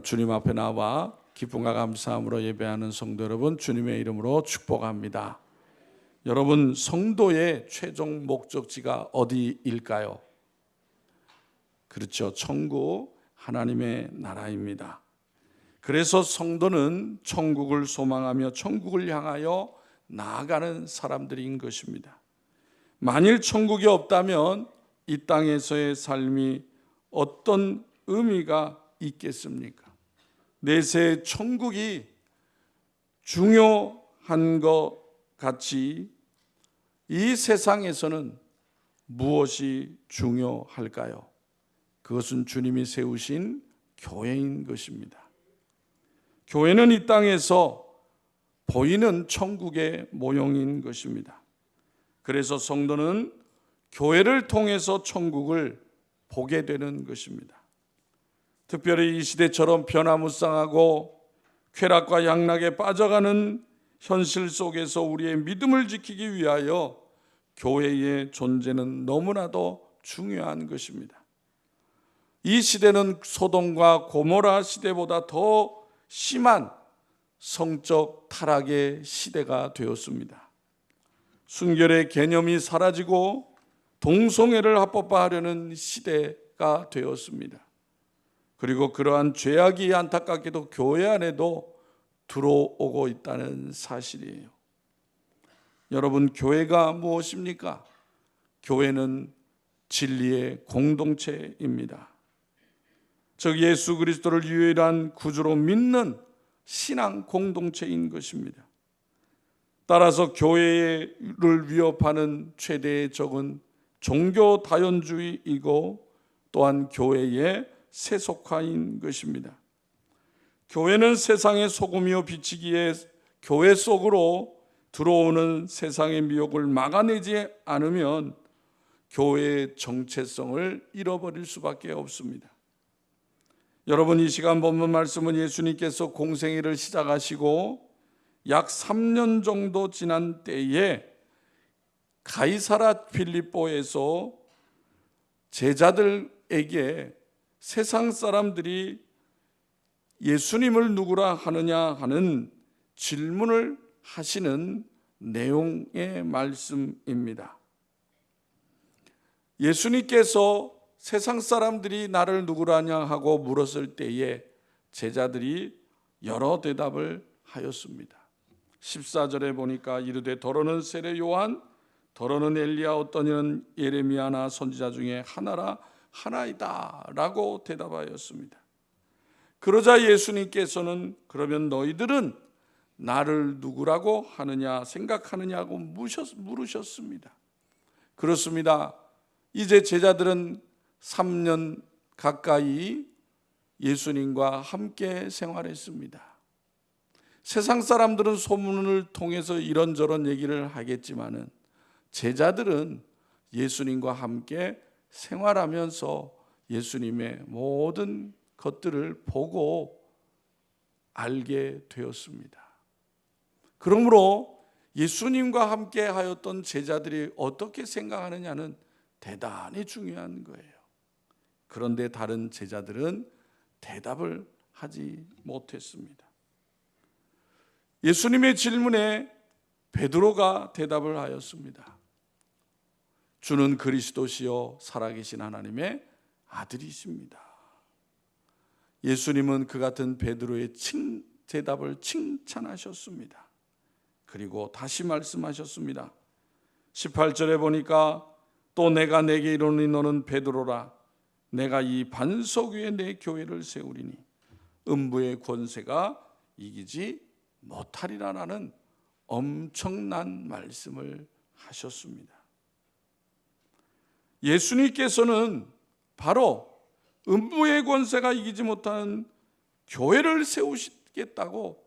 주님 앞에 나와 기쁨과 감사함으로 예배하는 성도 여러분, 주님의 이름으로 축복합니다. 여러분, 성도의 최종 목적지가 어디일까요? 그렇죠. 천국, 하나님의 나라입니다. 그래서 성도는 천국을 소망하며 천국을 향하여 나아가는 사람들인 것입니다. 만일 천국이 없다면 이 땅에서의 삶이 어떤 의미가 있겠습니까? 내세 천국이 중요한 것 같이 이 세상에서는 무엇이 중요할까요? 그것은 주님이 세우신 교회인 것입니다. 교회는 이 땅에서 보이는 천국의 모형인 것입니다. 그래서 성도는 교회를 통해서 천국을 보게 되는 것입니다. 특별히 이 시대처럼 변화무쌍하고 쾌락과 양락에 빠져가는 현실 속에서 우리의 믿음을 지키기 위하여 교회의 존재는 너무나도 중요한 것입니다. 이 시대는 소돔과 고모라 시대보다 더 심한 성적 타락의 시대가 되었습니다. 순결의 개념이 사라지고 동성애를 합법화하려는 시대가 되었습니다. 그리고 그러한 죄악이 안타깝게도 교회 안에도 들어오고 있다는 사실이에요. 여러분, 교회가 무엇입니까? 교회는 진리의 공동체입니다. 즉 예수 그리스도를 유일한 구주로 믿는 신앙 공동체인 것입니다. 따라서 교회를 위협하는 최대의 적은 종교 다연주의이고 또한 교회의 세속화인 것입니다. 교회는 세상의 소금이요 빛이기에 교회 속으로 들어오는 세상의 미혹을 막아내지 않으면 교회의 정체성을 잃어버릴 수밖에 없습니다. 여러분, 이 시간 본문 말씀은 예수님께서 공생애를 시작하시고 약 3년 정도 지난 때에 가이사라 필리포에서 제자들에게 세상 사람들이 예수님을 누구라 하느냐 하는 질문을 하시는 내용의 말씀입니다. 예수님께서 세상 사람들이 나를 누구라냐 하고 물었을 때에 제자들이 여러 대답을 하였습니다. 14절에 보니까 이르되 더러는 세례 요한, 더러는 엘리야, 어떤 이는 예레미야나 선지자 중에 하나이다 라고 대답하였습니다. 그러자 예수님께서는 그러면 너희들은 나를 누구라고 하느냐 생각하느냐고 물으셨습니다. 그렇습니다. 이제 제자들은 3년 가까이 예수님과 함께 생활했습니다. 세상 사람들은 소문을 통해서 이런저런 얘기를 하겠지만은 제자들은 예수님과 함께 생활하면서 예수님의 모든 것들을 보고 알게 되었습니다. 그러므로 예수님과 함께 하였던 제자들이 어떻게 생각하느냐는 대단히 중요한 거예요. 그런데 다른 제자들은 대답을 하지 못했습니다. 예수님의 질문에 베드로가 대답을 하였습니다. 주는 그리스도시요 살아계신 하나님의 아들이십니다. 예수님은 그 같은 베드로의 대답을 칭찬하셨습니다. 그리고 다시 말씀하셨습니다. 18절에 보니까 또 내가 내게 이르노니 너는 베드로라. 내가 이 반석 위에 내 교회를 세우리니 음부의 권세가 이기지 못하리라는 엄청난 말씀을 하셨습니다. 예수님께서는 바로 음부의 권세가 이기지 못하는 교회를 세우시겠다고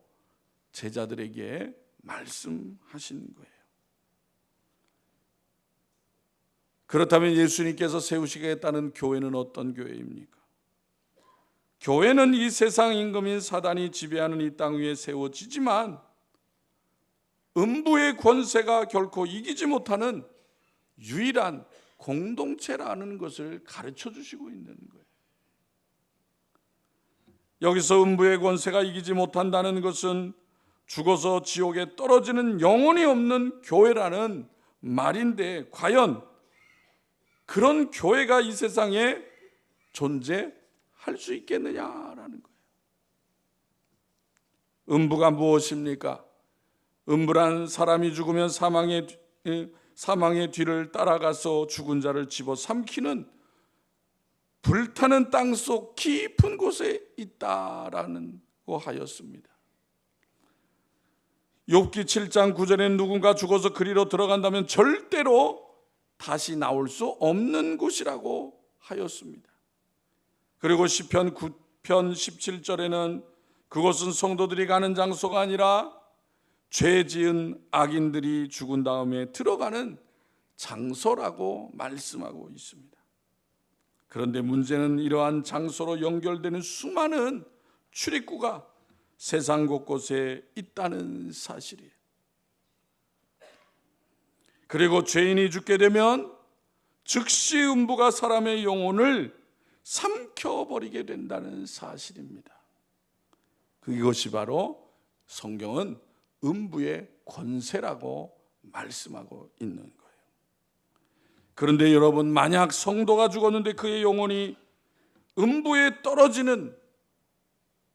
제자들에게 말씀하신 거예요. 그렇다면 예수님께서 세우시겠다는 교회는 어떤 교회입니까? 교회는 이 세상 임금인 사단이 지배하는 이 땅 위에 세워지지만 음부의 권세가 결코 이기지 못하는 유일한 공동체라는 것을 가르쳐 주시고 있는 거예요. 여기서 음부의 권세가 이기지 못한다는 것은 죽어서 지옥에 떨어지는 영혼이 없는 교회라는 말인데, 과연 그런 교회가 이 세상에 존재할 수 있겠느냐라는 거예요. 음부가 무엇입니까? 음부란 사람이 죽으면 사망의 뒤를 따라가서 죽은 자를 집어삼키는 불타는 땅속 깊은 곳에 있다라는 거 하였습니다. 욥기 7장 9절에 누군가 죽어서 그리로 들어간다면 절대로 다시 나올 수 없는 곳이라고 하였습니다. 그리고 시편 9편 17절에는 그곳은 성도들이 가는 장소가 아니라 죄 지은 악인들이 죽은 다음에 들어가는 장소라고 말씀하고 있습니다. 그런데 문제는 이러한 장소로 연결되는 수많은 출입구가 세상 곳곳에 있다는 사실이에요. 그리고 죄인이 죽게 되면 즉시 음부가 사람의 영혼을 삼켜버리게 된다는 사실입니다. 그것이 바로 성경은 음부의 권세라고 말씀하고 있는 거예요. 그런데 여러분, 만약 성도가 죽었는데 그의 영혼이 음부에 떨어지는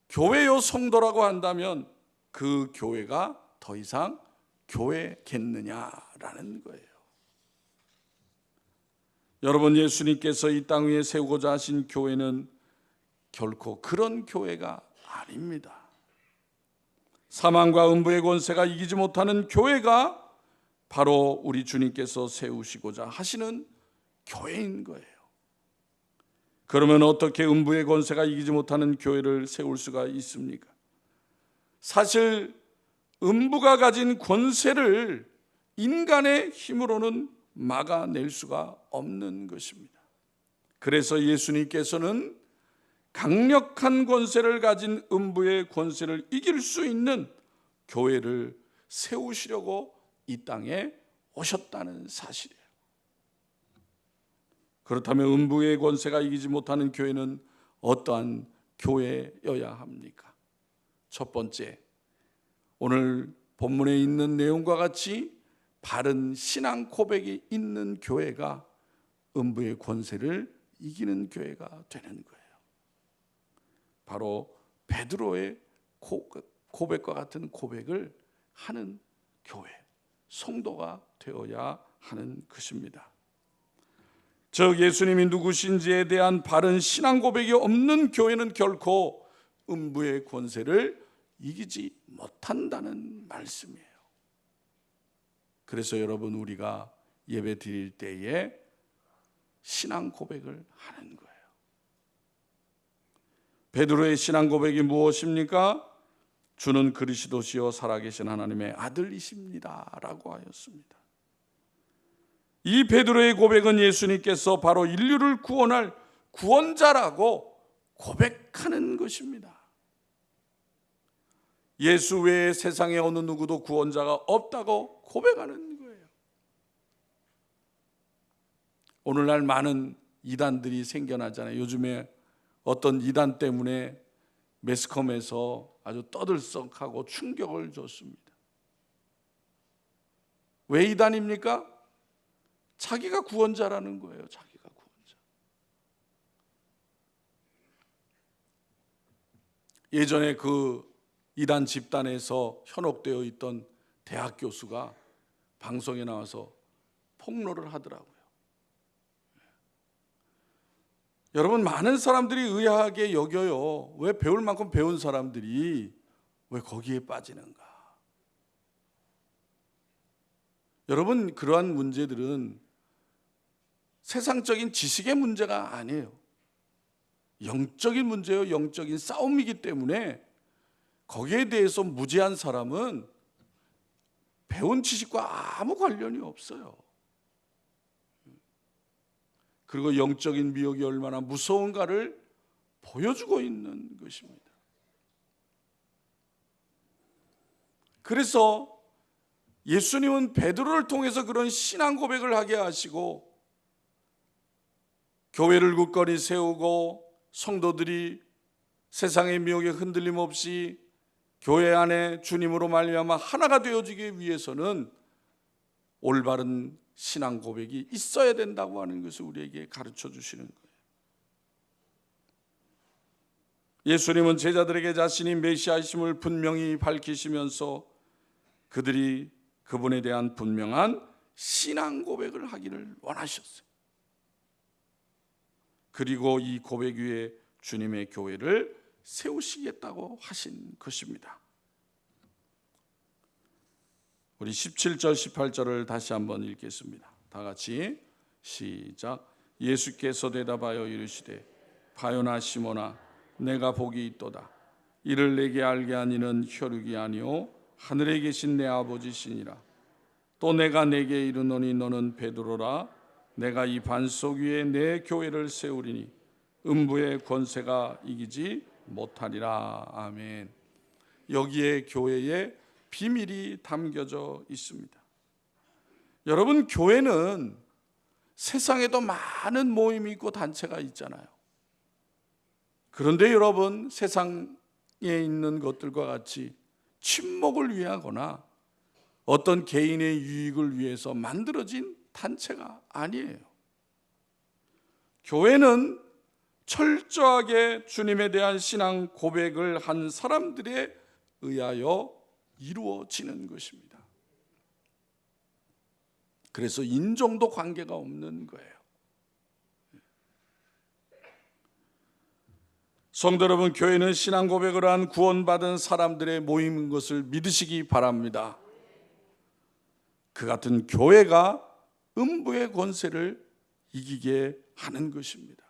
교회요 성도라고 한다면 그 교회가 더 이상 교회겠느냐라는 거예요. 여러분, 예수님께서 이 땅 위에 세우고자 하신 교회는 결코 그런 교회가 아닙니다. 사망과 음부의 권세가 이기지 못하는 교회가 바로 우리 주님께서 세우시고자 하시는 교회인 거예요. 그러면 어떻게 음부의 권세가 이기지 못하는 교회를 세울 수가 있습니까? 사실 음부가 가진 권세를 인간의 힘으로는 막아낼 수가 없는 것입니다. 그래서 예수님께서는 강력한 권세를 가진 음부의 권세를 이길 수 있는 교회를 세우시려고 이 땅에 오셨다는 사실이에요. 그렇다면 음부의 권세가 이기지 못하는 교회는 어떠한 교회여야 합니까? 첫 번째, 오늘 본문에 있는 내용과 같이 바른 신앙 고백이 있는 교회가 음부의 권세를 이기는 교회가 되는 거예요. 바로 베드로의 고백과 같은 고백을 하는 교회, 성도가 되어야 하는 것입니다. 즉 예수님이 누구신지에 대한 바른 신앙 고백이 없는 교회는 결코 음부의 권세를 이기지 못한다는 말씀이에요. 그래서 여러분, 우리가 예배 드릴 때에 신앙 고백을 하는 거예요. 베드로의 신앙 고백이 무엇입니까? 주는 그리스도시요 살아계신 하나님의 아들이십니다 라고 하였습니다. 이 베드로의 고백은 예수님께서 바로 인류를 구원할 구원자라고 고백하는 것입니다. 예수 외에 세상에 어느 누구도 구원자가 없다고 고백하는 거예요. 오늘날 많은 이단들이 생겨나잖아요. 요즘에 어떤 이단 때문에 매스컴에서 아주 떠들썩하고 충격을 줬습니다. 왜 이단입니까? 자기가 구원자라는 거예요. 자기가 구원자. 예전에 그 이단 집단에서 현혹되어 있던 대학 교수가 방송에 나와서 폭로를 하더라고요. 여러분, 많은 사람들이 의아하게 여겨요. 왜 배울 만큼 배운 사람들이 왜 거기에 빠지는가? 여러분, 그러한 문제들은 세상적인 지식의 문제가 아니에요. 영적인 문제예요. 영적인 싸움이기 때문에 거기에 대해서 무지한 사람은 배운 지식과 아무 관련이 없어요. 그리고 영적인 미혹이 얼마나 무서운가를 보여주고 있는 것입니다. 그래서 예수님은 베드로를 통해서 그런 신앙 고백을 하게 하시고 교회를 굳건히 세우고 성도들이 세상의 미혹에 흔들림 없이 교회 안에 주님으로 말미암아 하나가 되어지기 위해서는 올바른 신앙 고백이 있어야 된다고 하는 것을 우리에게 가르쳐 주시는 거예요. 예수님은 제자들에게 자신이 메시아이심을 분명히 밝히시면서 그들이 그분에 대한 분명한 신앙 고백을 하기를 원하셨어요. 그리고 이 고백 위에 주님의 교회를 세우시겠다고 하신 것입니다. 우리 17절 18절을 다시 한번 읽겠습니다. 다 같이 시작. 예수께서 대답하여 이르시되 바요나 시모나 내가 복이 있도다. 이를 내게 알게 한 이는 혈육이 아니요 하늘에 계신 내 아버지시니라. 또 내가 내게 이르노니 너는 베드로라. 내가 이 반석 위에 내 교회를 세우리니 음부의 권세가 이기지 못하리라. 아멘. 여기에 교회의 비밀이 담겨져 있습니다. 여러분, 교회는 세상에도 많은 모임이 있고 단체가 있잖아요. 그런데 여러분, 세상에 있는 것들과 같이 친목을 위하거나 어떤 개인의 유익을 위해서 만들어진 단체가 아니에요. 교회는 철저하게 주님에 대한 신앙 고백을 한 사람들에 의하여 이루어지는 것입니다. 그래서 인종도 관계가 없는 거예요. 성도 여러분, 교회는 신앙 고백을 한 구원받은 사람들의 모임인 것을 믿으시기 바랍니다. 그 같은 교회가 음부의 권세를 이기게 하는 것입니다.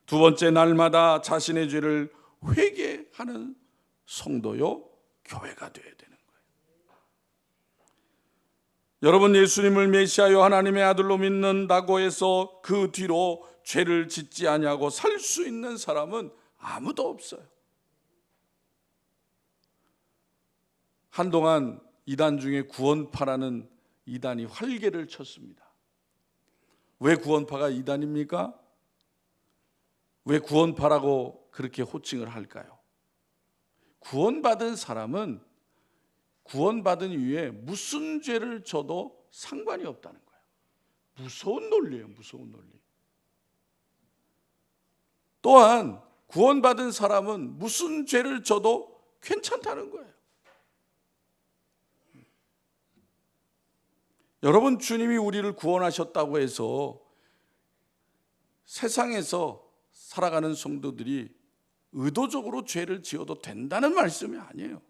두 번째, 날마다 자신의 죄를 회개하는 성도요 교회가 되어야 되는 거예요. 여러분, 예수님을 메시아요 하나님의 아들로 믿는다고 해서 그 뒤로 죄를 짓지 아니하고 살 수 있는 사람은 아무도 없어요. 한동안 이단 중에 구원파라는 이단이 활개를 쳤습니다. 왜 구원파가 이단입니까? 왜 구원파라고 그렇게 호칭을 할까요? 구원받은 사람은 구원받은 이후에 무슨 죄를 져도 상관이 없다는 거예요. 무서운 논리예요, 무서운 논리. 또한 구원받은 사람은 무슨 죄를 져도 괜찮다는 거예요. 여러분, 주님이 우리를 구원하셨다고 해서 세상에서 살아가는 성도들이 의도적으로 죄를 지어도 된다는 말씀이 아니에요.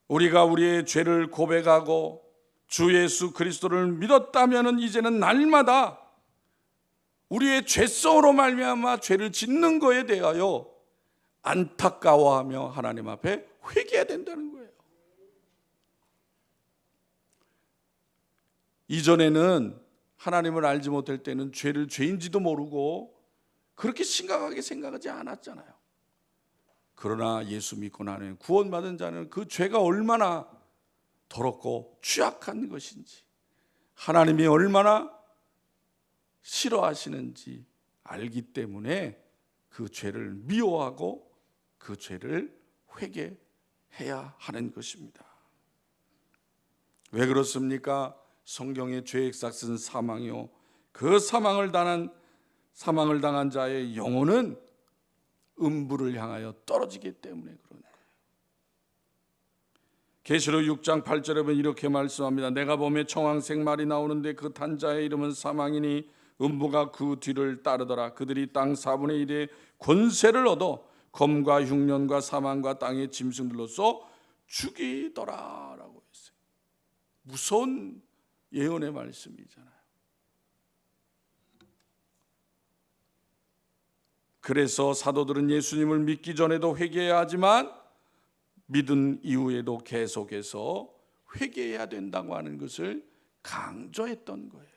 우리가 우리의 죄를 고백하고 주 예수 그리스도를 믿었다면 이제는 날마다 우리의 죄성으로 말미암아 죄를 짓는 것에 대하여 안타까워하며 하나님 앞에 회개해야 된다는 거예요. 이전에는 하나님을 알지 못할 때는 죄를 죄인지도 모르고 그렇게 심각하게 생각하지 않았잖아요. 그러나 예수 믿고 나면 구원받은 자는 그 죄가 얼마나 더럽고 취약한 것인지, 하나님이 얼마나 싫어하시는지 알기 때문에 그 죄를 미워하고 그 죄를 회개해야 하는 것입니다. 왜 그렇습니까? 성경의 죄의 삭은 사망이요, 그 사망을 당한 자의 영혼은 음부를 향하여 떨어지기 때문에 그런 거예요. 계시록 6장 8절에 보면 이렇게 말씀합니다. 내가 보매 청황색 말이 나오는데 그 탄 자의 이름은 사망이니 음부가 그 뒤를 따르더라. 그들이 땅 4분의 1의 권세를 얻어 검과 흉년과 사망과 땅의 짐승들로서 죽이더라 라고 했어요. 무서운 예언의 말씀이잖아요. 그래서 사도들은 예수님을 믿기 전에도 회개해야 하지만 믿은 이후에도 계속해서 회개해야 된다고 하는 것을 강조했던 거예요.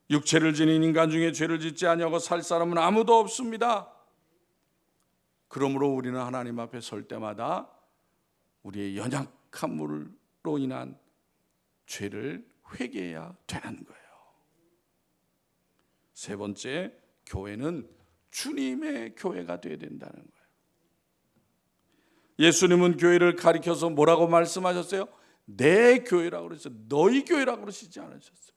육체를 지닌 인간 중에 죄를 짓지 아니하고 살 사람은 아무도 없습니다. 그러므로 우리는 하나님 앞에 설 때마다 우리의 연약함으로 인한 죄를 회개해야 되는 거예요. 세 번째, 교회는 주님의 교회가 되어야 된다는 거예요. 예수님은 교회를 가리켜서 뭐라고 말씀하셨어요? 내 교회라고 그랬어요. 너희 교회라고 그러시지 않으셨어요.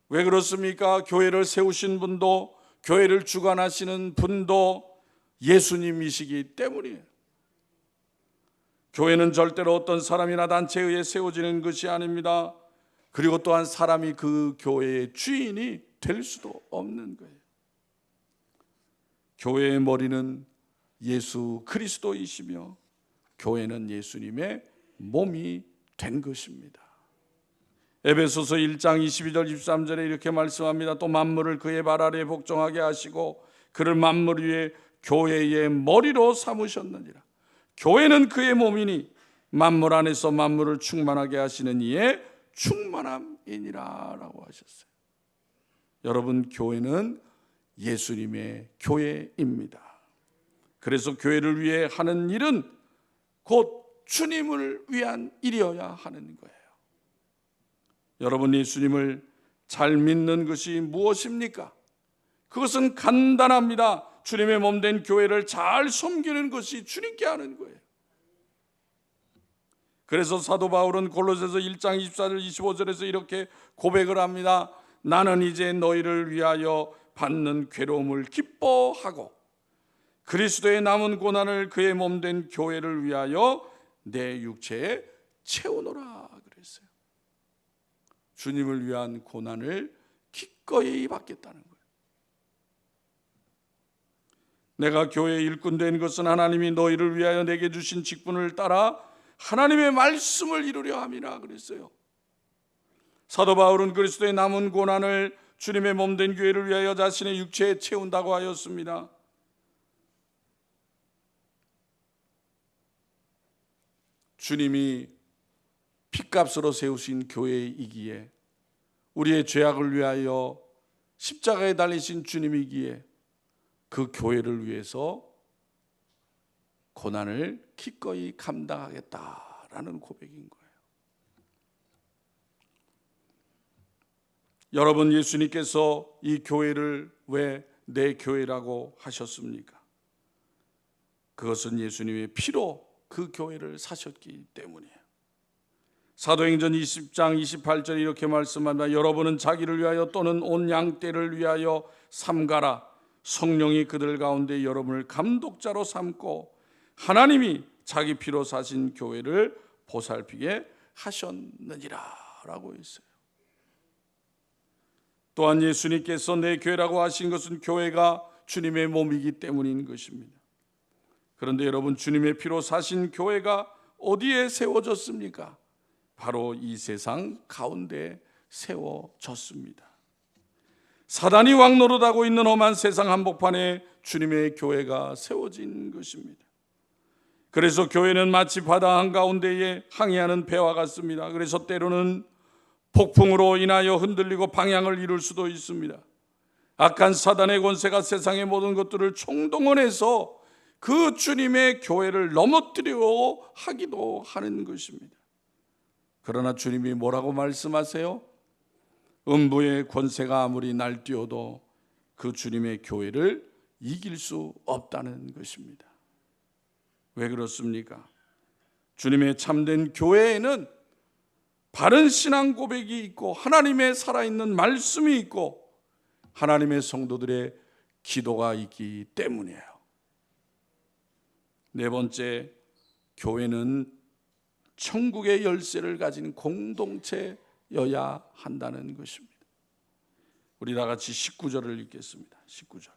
왜 그렇습니까? 교회를 세우신 분도, 교회를 주관하시는 분도 예수님이시기 때문이에요. 교회는 절대로 어떤 사람이나 단체에 의해 세워지는 것이 아닙니다. 그리고 또한 사람이 그 교회의 주인이 될 수도 없는 거예요. 교회의 머리는 예수 그리스도이시며 교회는 예수님의 몸이 된 것입니다. 에베소서 1장 22절 23절에 이렇게 말씀합니다. 또 만물을 그의 발 아래에 복종하게 하시고 그를 만물 위에 교회의 머리로 삼으셨느니라. 교회는 그의 몸이니 만물 안에서 만물을 충만하게 하시는 이의 충만함이니라 라고 하셨어요. 여러분, 교회는 예수님의 교회입니다. 그래서 교회를 위해 하는 일은 곧 주님을 위한 일이어야 하는 거예요. 여러분, 예수님을 잘 믿는 것이 무엇입니까? 그것은 간단합니다. 주님의 몸된 교회를 잘 섬기는 것이 주님께 하는 거예요. 그래서 사도 바울은 골로새서 1장 24절 25절에서 이렇게 고백을 합니다. 나는 이제 너희를 위하여 받는 괴로움을 기뻐하고 그리스도의 남은 고난을 그의 몸된 교회를 위하여 내 육체에 채우노라 그랬어요. 주님을 위한 고난을 기꺼이 받겠다는 거예요. 내가 교회의 일꾼 된 것은 하나님이 너희를 위하여 내게 주신 직분을 따라 하나님의 말씀을 이루려 함이라 그랬어요. 사도 바울은 그리스도의 남은 고난을 주님의 몸된 교회를 위하여 자신의 육체에 채운다고 하였습니다. 주님이 핏값으로 세우신 교회이기에, 우리의 죄악을 위하여 십자가에 달리신 주님이기에 그 교회를 위해서 고난을 기꺼이 감당하겠다라는 고백인 거예요. 여러분, 예수님께서 이 교회를 왜 내 교회라고 하셨습니까? 그것은 예수님의 피로 그 교회를 사셨기 때문이에요. 사도행전 20장 28절에 이렇게 말씀합니다. 여러분은 자기를 위하여 또는 온 양떼를 위하여 삼가라. 성령이 그들 가운데 여러분을 감독자로 삼고 하나님이 자기 피로 사신 교회를 보살피게 하셨느니라 라고 했어요. 또한 예수님께서 내 교회라고 하신 것은 교회가 주님의 몸이기 때문인 것입니다. 그런데 여러분, 주님의 피로 사신 교회가 어디에 세워졌습니까? 바로 이 세상 가운데 세워졌습니다. 사단이 왕노릇하고 있는 험한 세상 한복판에 주님의 교회가 세워진 것입니다. 그래서 교회는 마치 바다 한가운데에 항해하는 배와 같습니다. 그래서 때로는 폭풍으로 인하여 흔들리고 방향을 잃을 수도 있습니다. 악한 사단의 권세가 세상의 모든 것들을 총동원해서 그 주님의 교회를 넘어뜨리려 하기도 하는 것입니다. 그러나 주님이 뭐라고 말씀하세요? 음부의 권세가 아무리 날뛰어도 그 주님의 교회를 이길 수 없다는 것입니다. 왜 그렇습니까? 주님의 참된 교회에는 바른 신앙 고백이 있고 하나님의 살아있는 말씀이 있고 하나님의 성도들의 기도가 있기 때문이에요. 네 번째, 교회는 천국의 열쇠를 가진 공동체여야 한다는 것입니다. 우리 다 같이 19절을 읽겠습니다. 19절.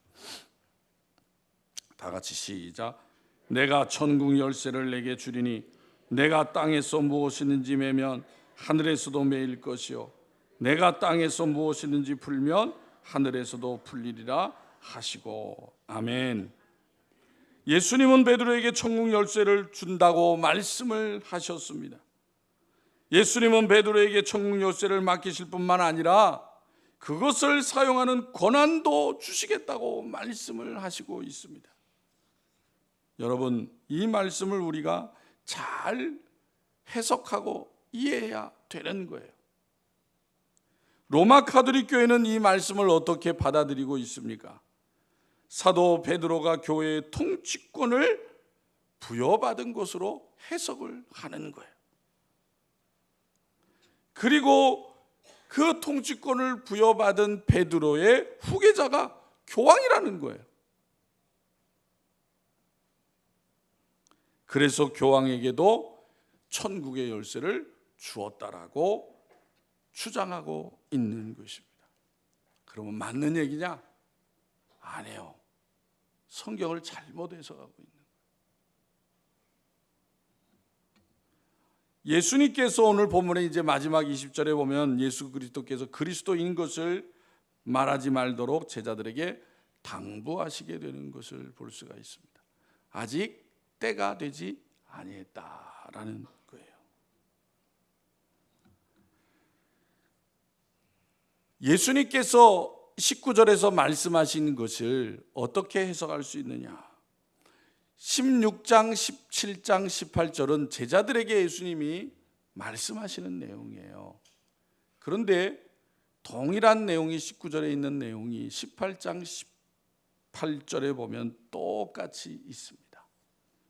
다 같이 시작. 내가 천국 열쇠를 내게 주리니 내가 땅에서 무엇이든지 매면 하늘에서도 매일 것이요 내가 땅에서 무엇이든지 풀면 하늘에서도 풀리리라 하시고. 아멘. 예수님은 베드로에게 천국 열쇠를 준다고 말씀을 하셨습니다. 예수님은 베드로에게 천국 열쇠를 맡기실 뿐만 아니라 그것을 사용하는 권한도 주시겠다고 말씀을 하시고 있습니다. 여러분, 이 말씀을 우리가 잘 해석하고 이해해야 되는 거예요. 로마 가톨릭 교회는 이 말씀을 어떻게 받아들이고 있습니까? 사도 베드로가 교회의 통치권을 부여받은 것으로 해석을 하는 거예요. 그리고 그 통치권을 부여받은 베드로의 후계자가 교황이라는 거예요. 그래서 교황에게도 천국의 열쇠를 주었다라고 주장하고 있는 것입니다. 그러면 맞는 얘기냐? 아니에요. 성경을 잘못 해석하고 있는 거예요. 예수님께서 오늘 본문에 이제 마지막 20절에 보면 예수 그리스도께서 그리스도인 것을 말하지 말도록 제자들에게 당부하시게 되는 것을 볼 수가 있습니다. 아직 때가 되지 아니했다라는 거예요. 예수님께서 19절에서 말씀하신 것을 어떻게 해석할 수 있느냐? 16장, 17장, 18절은 제자들에게 예수님이 말씀하시는 내용이에요. 그런데 동일한 내용이 19절에 있는 내용이 18장, 18절에 보면 똑같이 있습니다.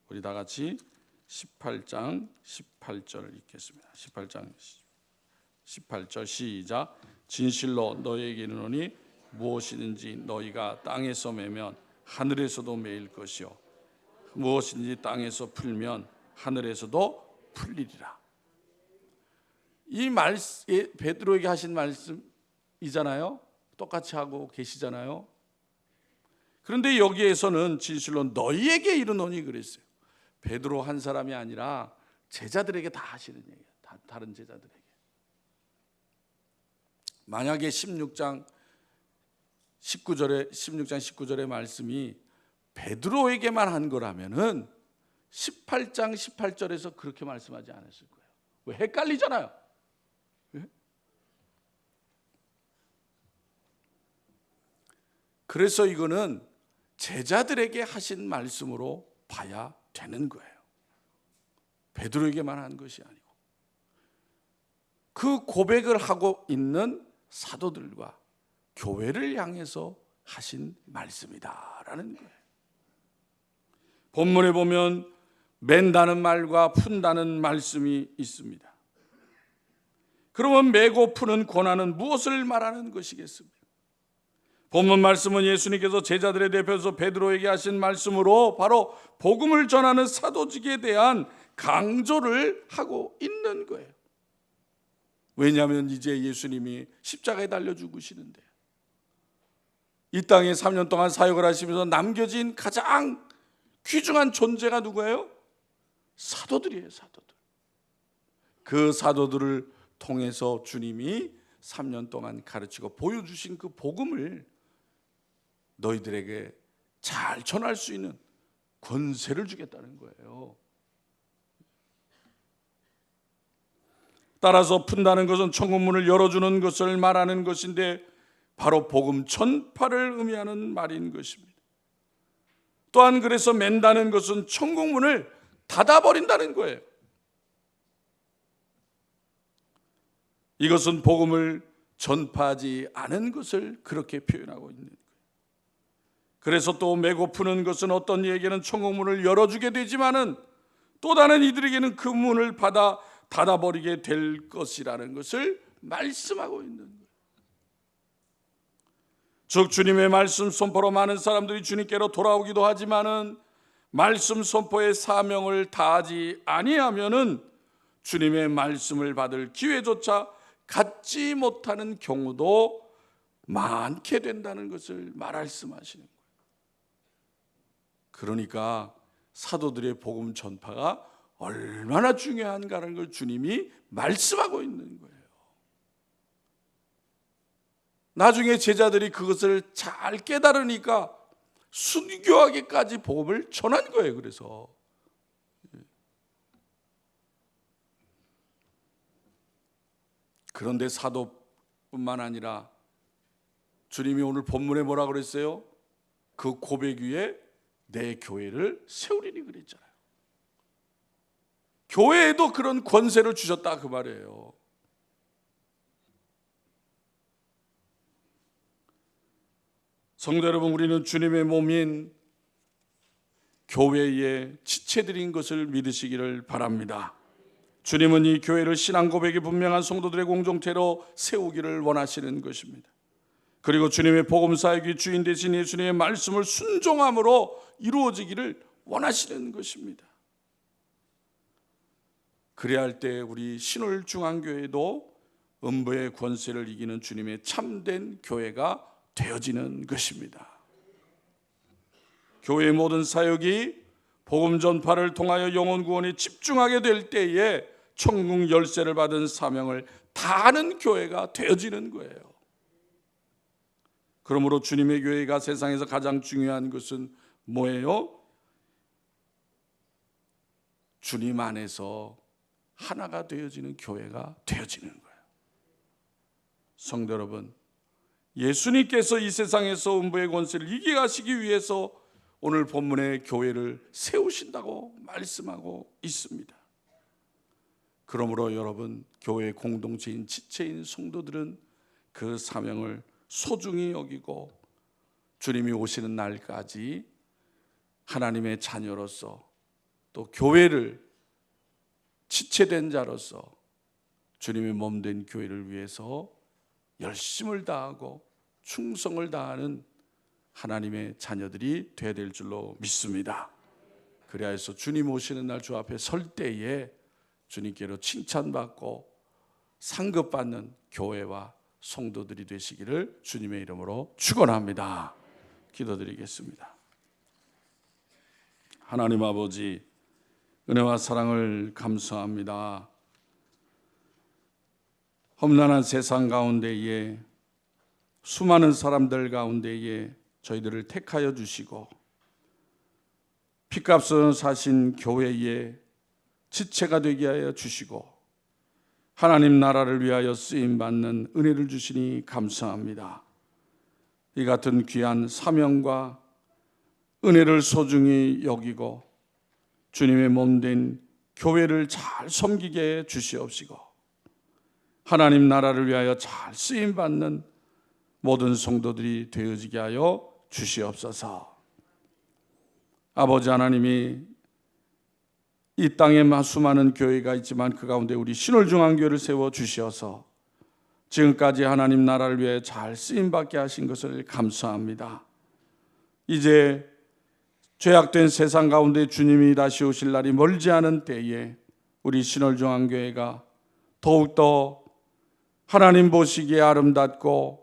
우리 다 같이 18장, 18절 읽겠습니다. 18장, 18절 시작. 진실로 너희에게 이르노니 무엇이든지 너희가 땅에서 매면 하늘에서도 매일 것이요 무엇이든지 땅에서 풀면 하늘에서도 풀리리라. 이 말씀 베드로에게 하신 말씀이잖아요. 똑같이 하고 계시잖아요. 그런데 여기에서는 진실로 너희에게 이르노니 그랬어요. 베드로 한 사람이 아니라 제자들에게 다 하시는 얘기예요. 다른 제자들에게. 만약에 16장 19절의 말씀이 베드로에게만 한 거라면은 18장 18절에서 그렇게 말씀하지 않았을 거예요. 왜? 헷갈리잖아요. 왜? 그래서 이거는 제자들에게 하신 말씀으로 봐야 되는 거예요. 베드로에게만 한 것이 아니고 그 고백을 하고 있는 사도들과 교회를 향해서 하신 말씀이다라는 거예요. 본문에 보면 맨다는 말과 푼다는 말씀이 있습니다. 그러면 매고 푸는 고난은 무엇을 말하는 것이겠습니까? 본문 말씀은 예수님께서 제자들의 대표에서 베드로에게 하신 말씀으로 바로 복음을 전하는 사도직에 대한 강조를 하고 있는 거예요. 왜냐하면 이제 예수님이 십자가에 달려 죽으시는데 이 땅에 3년 동안 사역을 하시면서 남겨진 가장 귀중한 존재가 누구예요? 사도들이에요. 사도들. 그 사도들을 통해서 주님이 3년 동안 가르치고 보여주신 그 복음을 너희들에게 잘 전할 수 있는 권세를 주겠다는 거예요. 따라서 푼다는 것은 천국문을 열어주는 것을 말하는 것인데 바로 복음 전파를 의미하는 말인 것입니다. 또한 그래서 맨다는 것은 천국문을 닫아버린다는 거예요. 이것은 복음을 전파하지 않은 것을 그렇게 표현하고 있는 거예요. 그래서 또 메고 푸는 것은 어떤 이에게는 천국문을 열어주게 되지만은 또 다른 이들에게는 그 문을 닫아버리게 될 것이라는 것을 말씀하고 있는 거예요. 즉 주님의 말씀 선포로 많은 사람들이 주님께로 돌아오기도 하지만은 말씀 선포의 사명을 다하지 아니하면은 주님의 말씀을 받을 기회조차 갖지 못하는 경우도 많게 된다는 것을 말씀하시는 거예요. 그러니까 사도들의 복음 전파가 얼마나 중요한가라는 걸 주님이 말씀하고 있는 거예요. 나중에 제자들이 그것을 잘 깨달으니까 순교하게까지 복음을 전한 거예요. 그래서 그런데 사도뿐만 아니라 주님이 오늘 본문에 뭐라 그랬어요? 그 고백 위에 내 교회를 세우리니 그랬잖아요. 교회에도 그런 권세를 주셨다 그 말이에요. 성도 여러분, 우리는 주님의 몸인 교회의 지체들인 것을 믿으시기를 바랍니다. 주님은 이 교회를 신앙 고백이 분명한 성도들의 공동체로 세우기를 원하시는 것입니다. 그리고 주님의 복음 사역이 주인 되신 예수님의 말씀을 순종함으로 이루어지기를 원하시는 것입니다. 그래야 할 때 우리 신월중앙교회도 음부의 권세를 이기는 주님의 참된 교회가 되어지는 것입니다. 교회의 모든 사역이 복음 전파를 통하여 영혼 구원에 집중하게 될 때에 천국 열쇠를 받은 사명을 다하는 교회가 되어지는 거예요. 그러므로 주님의 교회가 세상에서 가장 중요한 것은 뭐예요? 주님 안에서 하나가 되어지는 교회가 되어지는 거예요. 성도 여러분, 예수님께서 이 세상에서 음부의 권세를 이겨가시기 위해서 오늘 본문의 교회를 세우신다고 말씀하고 있습니다. 그러므로 여러분, 교회 공동체인 지체인 성도들은 그 사명을 소중히 여기고 주님이 오시는 날까지 하나님의 자녀로서 또 교회를 지체된 자로서 주님의 몸된 교회를 위해서 열심을 다하고 충성을 다하는 하나님의 자녀들이 되어야 될 줄로 믿습니다. 그래야 해서 주님 오시는 날 주 앞에 설 때에 주님께로 칭찬받고 상급받는 교회와 성도들이 되시기를 주님의 이름으로 축원합니다. 기도드리겠습니다. 하나님 아버지, 은혜와 사랑을 감사합니다. 험난한 세상 가운데에 수많은 사람들 가운데에 저희들을 택하여 주시고 피값을 사신 교회의 지체가 되게 하여 주시고 하나님 나라를 위하여 쓰임받는 은혜를 주시니 감사합니다. 이 같은 귀한 사명과 은혜를 소중히 여기고 주님의 몸된 교회를 잘 섬기게 해 주시옵시고 하나님 나라를 위하여 잘 쓰임받는 모든 성도들이 되어지게 하여 주시옵소서. 아버지 하나님이 이 땅에 수많은 교회가 있지만 그 가운데 우리 신월중앙교회를 세워 주셔서 지금까지 하나님 나라를 위해 잘 쓰임받게 하신 것을 감사합니다. 이제 죄악된 세상 가운데 주님이 다시 오실 날이 멀지 않은 때에 우리 신월중앙교회가 더욱더 하나님 보시기에 아름답고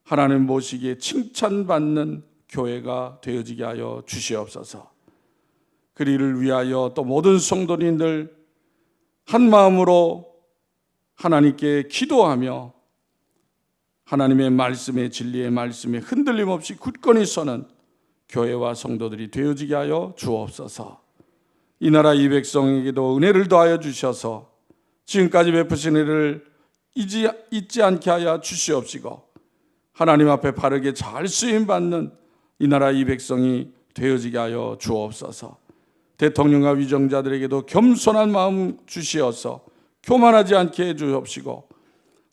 하나님 보시기에 칭찬받는 교회가 되어지게 하여 주시옵소서. 그 일을 위하여 또 모든 성도님들 한 마음으로 하나님께 기도하며 하나님의 말씀의 진리의 말씀에 흔들림 없이 굳건히 서는 교회와 성도들이 되어지게 하여 주옵소서. 이 나라 이 백성에게도 은혜를 더하여 주셔서 지금까지 베푸신 은혜를 잊지 않게 하여 주시옵시고 하나님 앞에 바르게 잘 쓰임받는 이 나라 이 백성이 되어지게 하여 주옵소서. 대통령과 위정자들에게도 겸손한 마음 주시어서 교만하지 않게 해 주옵시고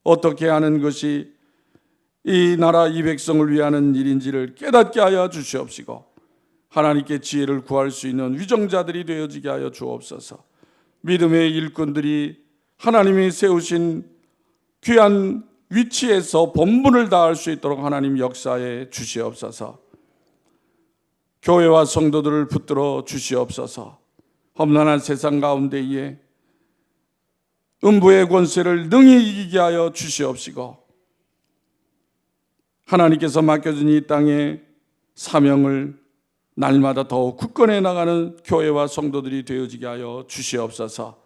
어떻게 하는 것이 이 나라 이 백성을 위하는 일인지를 깨닫게 하여 주시옵시고 하나님께 지혜를 구할 수 있는 위정자들이 되어지게 하여 주옵소서. 믿음의 일꾼들이 하나님이 세우신 귀한 위치에서 본분을 다할 수 있도록 하나님 역사해 주시옵소서. 교회와 성도들을 붙들어 주시옵소서. 험난한 세상 가운데에 음부의 권세를 능히 이기게 하여 주시옵시고 하나님께서 맡겨준 이 땅의 사명을 날마다 더욱 굳건해 나가는 교회와 성도들이 되어지게 하여 주시옵소서.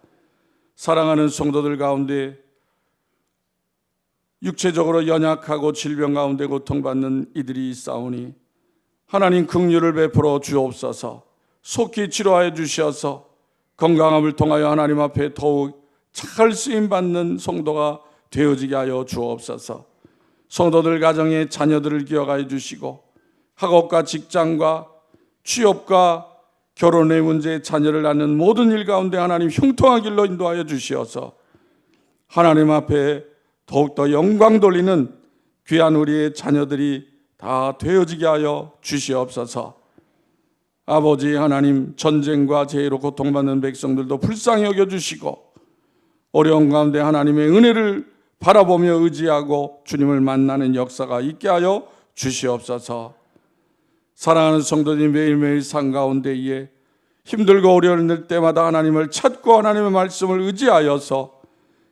사랑하는 성도들 가운데 육체적으로 연약하고 질병 가운데 고통받는 이들이 있사오니 하나님 긍휼을 베풀어 주옵소서. 속히 치료하여 주시어서 건강함을 통하여 하나님 앞에 더욱 잘 쓰임받는 성도가 되어지게 하여 주옵소서. 성도들 가정의 자녀들을 기억하여 주시고 학업과 직장과 취업과 결혼의 문제, 자녀를 낳는 모든 일 가운데 하나님 형통한 길로 인도하여 주시어서 하나님 앞에 더욱더 영광 돌리는 귀한 우리의 자녀들이 다 되어지게 하여 주시옵소서. 아버지 하나님, 전쟁과 재해로 고통받는 백성들도 불쌍히 여겨주시고 어려운 가운데 하나님의 은혜를 바라보며 의지하고 주님을 만나는 역사가 있게 하여 주시옵소서. 사랑하는 성도들이 매일매일 삶 가운데에 힘들고 어려울 때마다 하나님을 찾고 하나님의 말씀을 의지하여서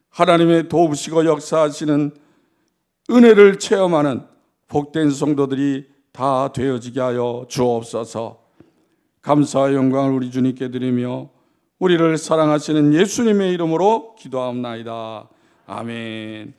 하나님의 도우시고 역사하시는 은혜를 체험하는 복된 성도들이 다 되어지게 하여 주옵소서. 감사와 영광을 우리 주님께 드리며 우리를 사랑하시는 예수님의 이름으로 기도하옵나이다. 아멘.